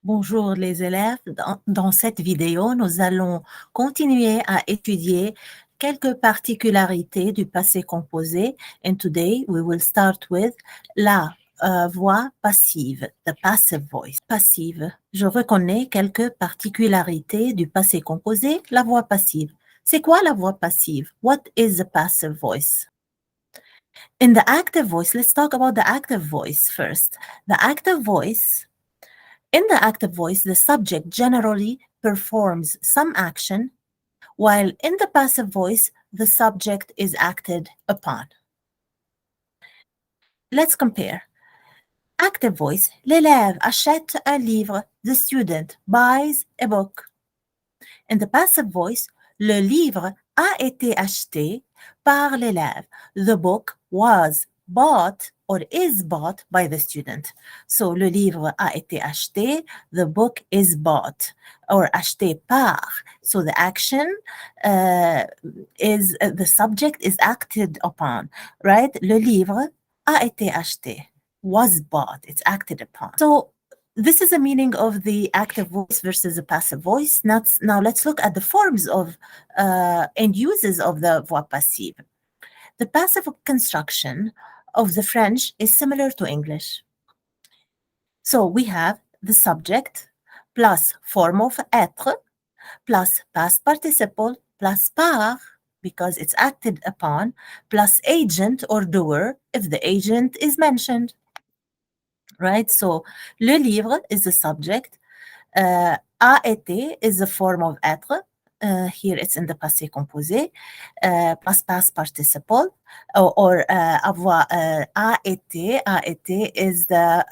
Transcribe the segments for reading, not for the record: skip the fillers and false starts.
Bonjour les élèves, dans cette vidéo, nous allons continuer à étudier quelques particularités du passé composé. And today we will start with la voix passive, the passive voice. Passive. Je reconnais quelques particularités du passé composé, la voix passive. C'est quoi la voix passive? What is the passive voice? In the active voice, let's talk about the active voice first. The active voice. In the active voice, the subject generally performs some action, while in the passive voice, the subject is acted upon. Let's compare. Active voice, l'élève achète un livre. The student buys a book. In the passive voice, le livre a été acheté par l'élève. The book was bought or is bought by the student. So, le livre a été acheté, the book is bought or acheté par. So, the action is, the subject is acted upon, right? Le livre a été acheté, was bought, it's acted upon. So, this is the meaning of the active voice versus the passive voice. Now let's look at the forms of and uses of the voix passive. The passive construction of the French is similar to English. So we have the subject plus form of être plus past participle plus par because it's acted upon plus agent or doer if the agent is mentioned. Right? So le livre is the subject. A été is the form of être. Here it's in the passé composé, plus past participle, or avoir a été is the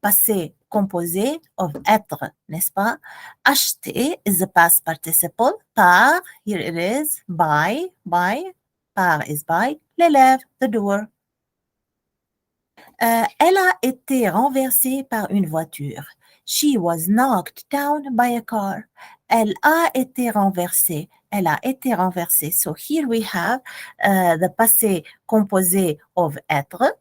passé composé of être, n'est-ce pas? Acheter is the past participle. Par, here it is, by, par is by, l'élève, the doer. Elle a été renversée par une voiture. She was knocked down by a car. Elle a été renversée. Elle a été renversée. So here we have the passé composé of être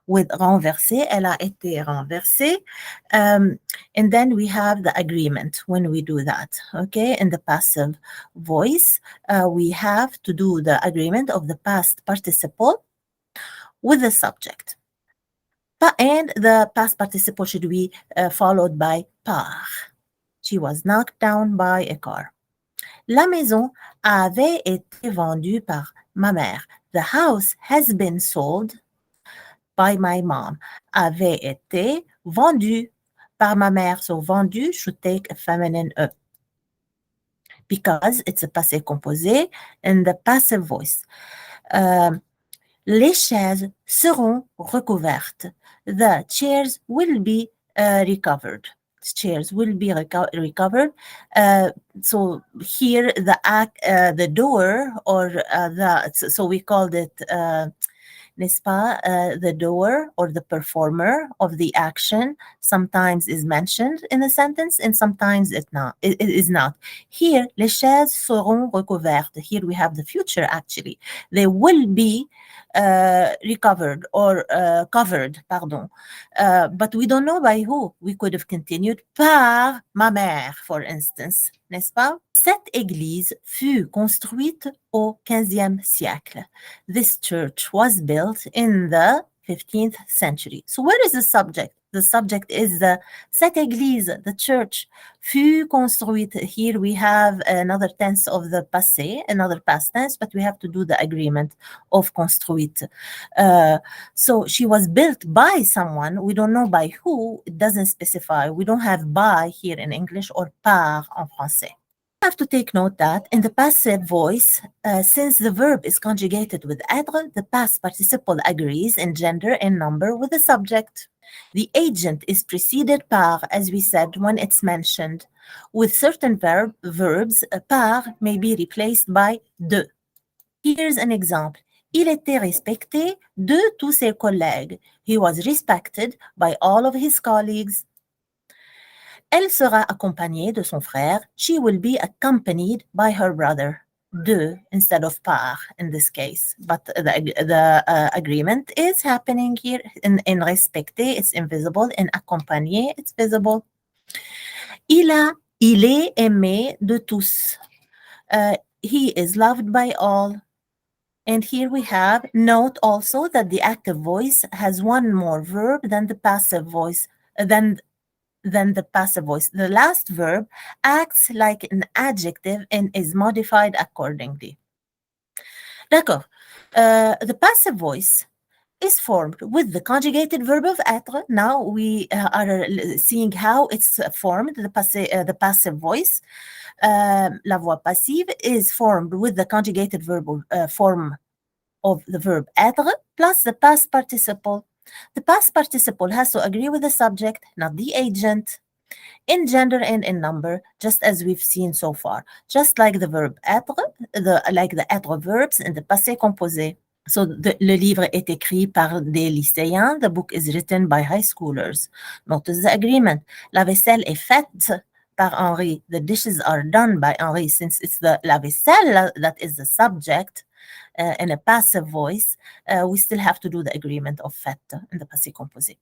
with renversée. Elle a été renversée. And then we have the agreement when we do that. Okay, in the passive voice, we have to do the agreement of the past participle with the subject. And the past participle should be followed by par. She was knocked down by a car. La maison avait été vendue par ma mère. The house has been sold by my mom. Avait été vendu par ma mère. So vendu should take a feminine E because it's a passé composé in the passive voice. Les chaises seront recouvertes. The chairs will be recovered. Chairs will be recovered. So here the door or so we called it, n'est-ce pas? The doer or the performer of the action sometimes is mentioned in a sentence and sometimes it is not. Here, les chaises seront recouvertes. Here we have the future actually. They will be recovered or covered, pardon. But we don't know by who. We could have continued par ma mère, for instance, n'est-ce pas? Cette église fut construite au 15e siècle. This church was built in the 15th century. So where is the subject? The subject is the cette église, the church, fut construite. Here we have another tense of the passé, another past tense, but we have to do the agreement of construite. So she was built by someone. We don't know by who. It doesn't specify. We don't have by here in English or par en français. I have to take note that in the passive voice, since the verb is conjugated with être, the past participle agrees in gender and number with the subject. The agent is preceded par, as we said, when it's mentioned. With certain verbs, par may be replaced by de. Here's an example. Il était respecté de tous ses collègues. He was respected by all of his colleagues. Elle sera accompagnée de son frère. She will be accompanied by her brother. De instead of par in this case. But the agreement is happening here. In respecter, it's invisible. In accompagner, it's visible. Il est aimé de tous. He is loved by all. And here we have, note also that the active voice has one more verb than the passive voice, than the passive voice. The last verb acts like an adjective and is modified accordingly. D'accord. The passive voice is formed with the conjugated verb of être. Now we are seeing how it's formed, the passive voice. La voix passive is formed with the conjugated verb form of the verb être plus the past participle. The past participle has to agree with the subject, not the agent, in gender and in number, just as we've seen so far, just like the verb être, like the être verbs in the passé composé. So le livre est écrit par des lycéens. The book is written by high schoolers. Notice the agreement. La vaisselle est faite par Henri. The dishes are done by Henri. Since it's the la vaisselle that is the subject in a passive voice, we still have to do the agreement of faite in the passé composé.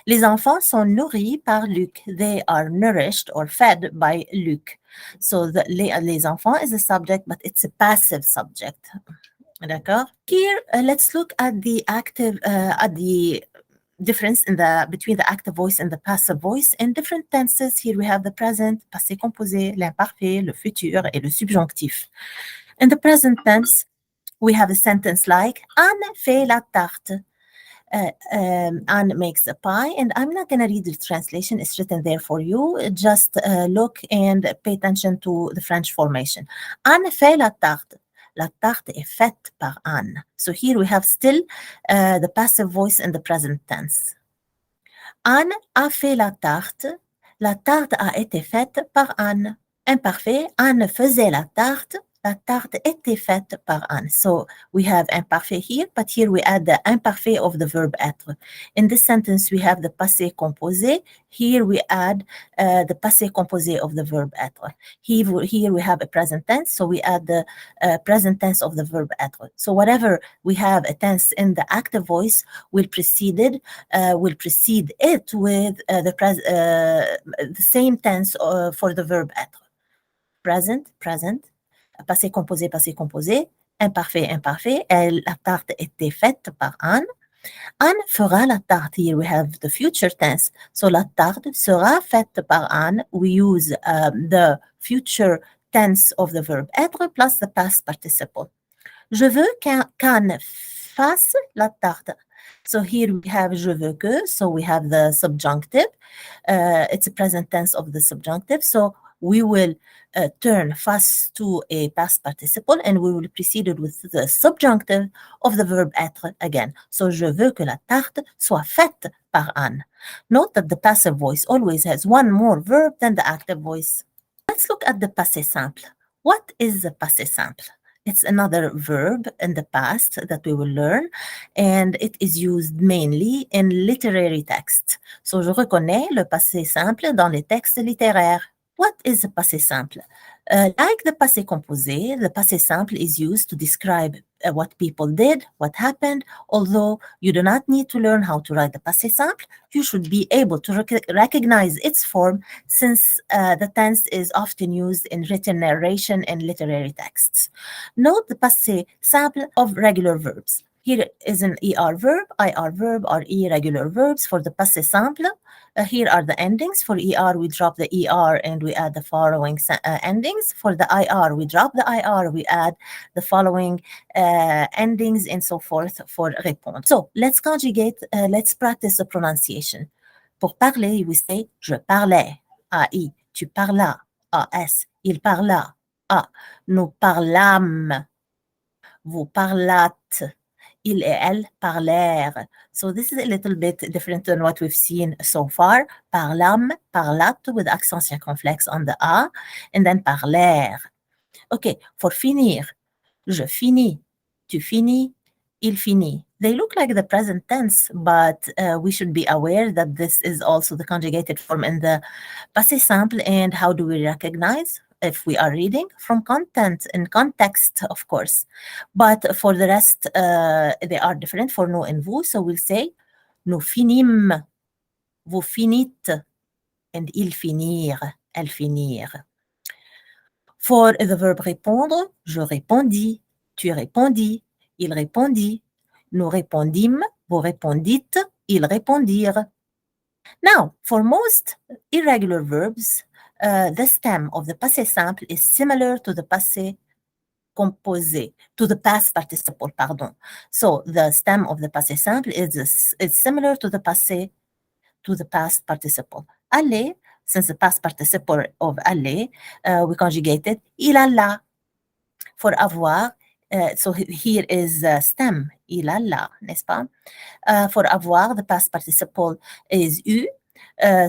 Les enfants sont nourris par Luc. They are nourished or fed by Luc. So les enfants is the subject, but it's a passive subject. D'accord? Here, let's look at the difference between the active voice and the passive voice. In different tenses, here we have the present, passé composé, l'imparfait, le futur, et le subjonctif. In the present tense, we have a sentence like Anne fait la tarte. Anne makes a pie, and I'm not going to read the translation. It's written there for you. Just look and pay attention to the French formation. Anne fait la tarte. La tarte est faite par Anne. So here we have still the passive voice in the present tense. Anne a fait la tarte. La tarte a été faite par Anne. Imparfait, Anne faisait la tarte. La tarte était faite par Anne. So we have imparfait here, but here we add the imparfait of the verb être. In this sentence, we have the passé composé. Here we add the passé composé of the verb être. Here we have a present tense, so we add the present tense of the verb être. So whatever we have a tense in the active voice will precede it with the same tense for the verb être. Present, passé composé, imparfait, la tarte était faite par Anne. Anne fera la tarte. Here we have the future tense. So la tarte sera faite par Anne. We use the future tense of the verb être plus the past participle. Je veux qu'Anne fasse la tarte. So here we have je veux que. So we have the subjunctive. It's a present tense of the subjunctive. So we will turn fasse to a past participle and we will precede it with the subjunctive of the verb être again. So, je veux que la tarte soit faite par Anne. Note that the passive voice always has one more verb than the active voice. Let's look at the passé simple. What is the passé simple? It's another verb in the past that we will learn, and it is used mainly in literary texts. So, je reconnais le passé simple dans les textes littéraires. What is the passé simple? Like the passé composé, the passé simple is used to describe what people did, what happened. Although you do not need to learn how to write the passé simple, you should be able to recognize its form since the tense is often used in written narration and literary texts. Note the passé simple of regular verbs. Here is an ER verb, IR verb, or irregular verbs for the passé simple. Here are the endings. For ER, we drop the ER and we add the following endings. For the IR, we drop the IR, we add the following endings and so forth for répondre. So let's conjugate, let's practice the pronunciation. Pour parler, we say je parlais, AI, tu parlas, AS, il parla, A, nous parlâmes, vous parlâtes, il et elle parlèrent. So this is a little bit different than what we've seen so far. Parlâmes, parlâtes with accent circonflexe on the A, and then parlèrent. Okay, for finir, je finis, tu finis, il finit. They look like the present tense, but we should be aware that this is also the conjugated form in the passé simple. And how do we recognize? If we are reading from content and context, of course. But for the rest, they are different for nous and vous. So we'll say, nous finîmes, vous finîtes, and ils finirent, elles finirent. For the verb répondre, je répondis, tu répondis, il répondit, nous répondîmes, vous répondîtes, ils répondirent. Now, for most irregular verbs, the stem of the passé simple is similar to the passé composé, to the past participle, pardon. So the stem of the passé simple is similar to the past participle. Aller, since the past participle of aller, we conjugated il alla. For avoir, so here is stem, il alla, n'est-ce pas? For avoir, the past participle is eu.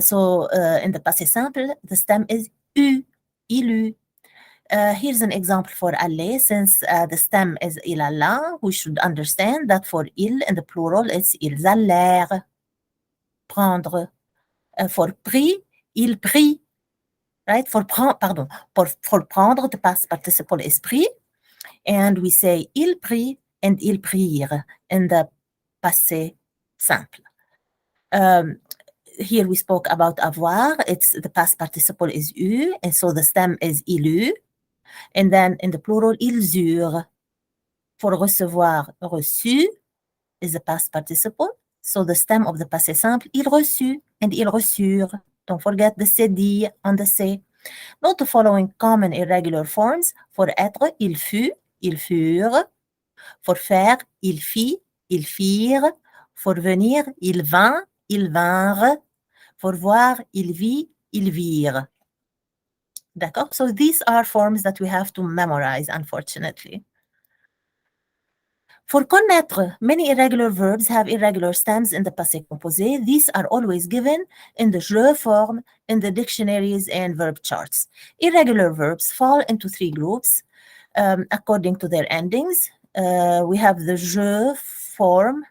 So in the passé simple, the stem is u, il eut. Here's an example for aller. Since the stem is il alla, we should understand that for il in the plural, it's ils allèrent. Prendre. For pris, il prit. Right? For prendre, the past participle is pris. And we say il prit and ils prirent in the passé simple. Here we spoke about avoir. It's the past participle is eu, and so the stem is il eut. And then in the plural, ils eurent. For recevoir, reçu is the past participle. So the stem of the passé simple, il reçut and ils reçurent. Don't forget the cd on the C. Note the following common irregular forms. For être, il fut, ils furent. For faire, il fit, ils firent. For venir, il vint, ils vinrent. For voir, il vit, ils virent. D'accord? So these are forms that we have to memorize, unfortunately. For connaître, many irregular verbs have irregular stems in the passé composé. These are always given in the je form in the dictionaries and verb charts. Irregular verbs fall into three groups according to their endings. We have the je form.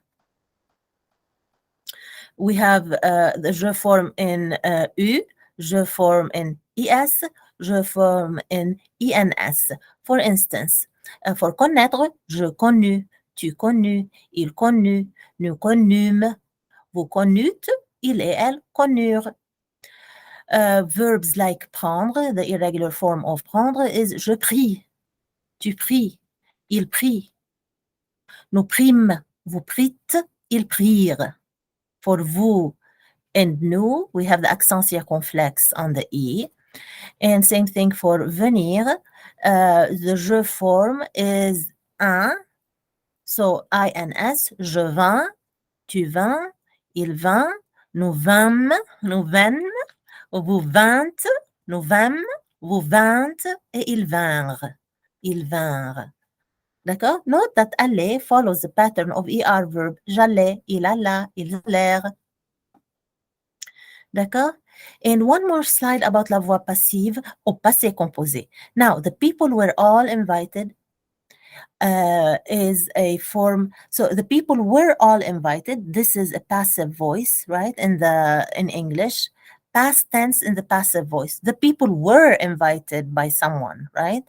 We have the je form in U, je form in IS, je form in INS. For instance, for connaître, je connus, tu connus, il connut, nous connûmes, vous connûtes, il et elle connurent. Verbs like prendre, the irregular form of prendre is je prie, tu pries, il prie. Nous prîmes, vous prîtes, ils prirent. For vous and nous, we have the accent circonflexe on the E. And same thing for venir. The je form is un. So INS, je vins, tu vins, il vint, nous vîmes, nous vîmes, vous vîntes, nous vîmes, vous vîntes, et ils vinrent. Ils vinrent. D'accord? Note that aller follows the pattern of ER verb j'allais, il alla, ils allèrent. D'accord? And one more slide about la voix passive au passé composé. Now, the people were all invited is a form. So the people were all invited. This is a passive voice, right? In English, past tense in the passive voice. The people were invited by someone, right?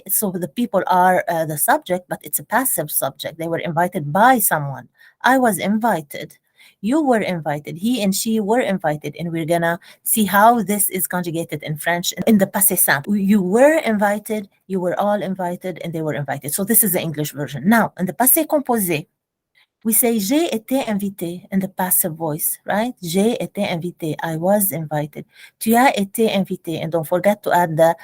So the people are the subject, but it's a passive subject. They were invited by someone. I was invited. You were invited. He and she were invited. And we're gonna see how this is conjugated in French in the passé simple. You were invited, you were all invited, and they were invited. So this is the English version. Now, in the passé composé, we say j'ai été invité in the passive voice, right? J'ai été invité. I was invited. Tu as été invité. And don't forget to add the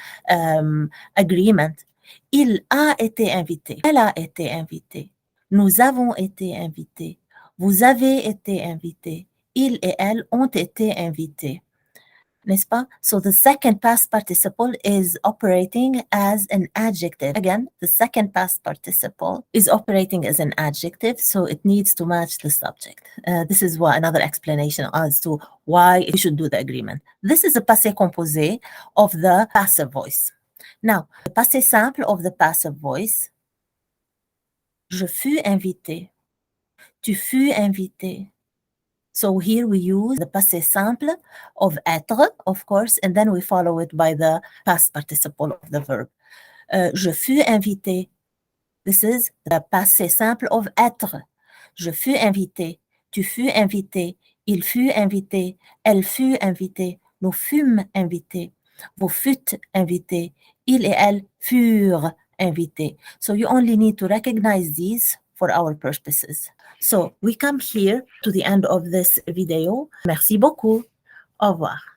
agreement. Il a été invité. Elle a été invitée. Nous avons été invités. Vous avez été invités. Ils et elles ont été invités. N'est-ce pas? So the second past participle is operating as an adjective. Again, the second past participle is operating as an adjective, so it needs to match the subject. This is another explanation as to why you should do the agreement. This is the passé composé of the passive voice. Now, the passé simple of the passive voice. Je fus invité. Tu fus invité. So here we use the passé simple of être, of course, and then we follow it by the past participle of the verb. Je fus invité. This is the passé simple of être. Je fus invité. Tu fus invité. Il fut invité. Elle fut invitée. nous fûmes invités, vous fûtes invités, ils et elles furent invités. So you only need to recognize these for our purposes. So we come here to the end of this video. Merci beaucoup. Au revoir.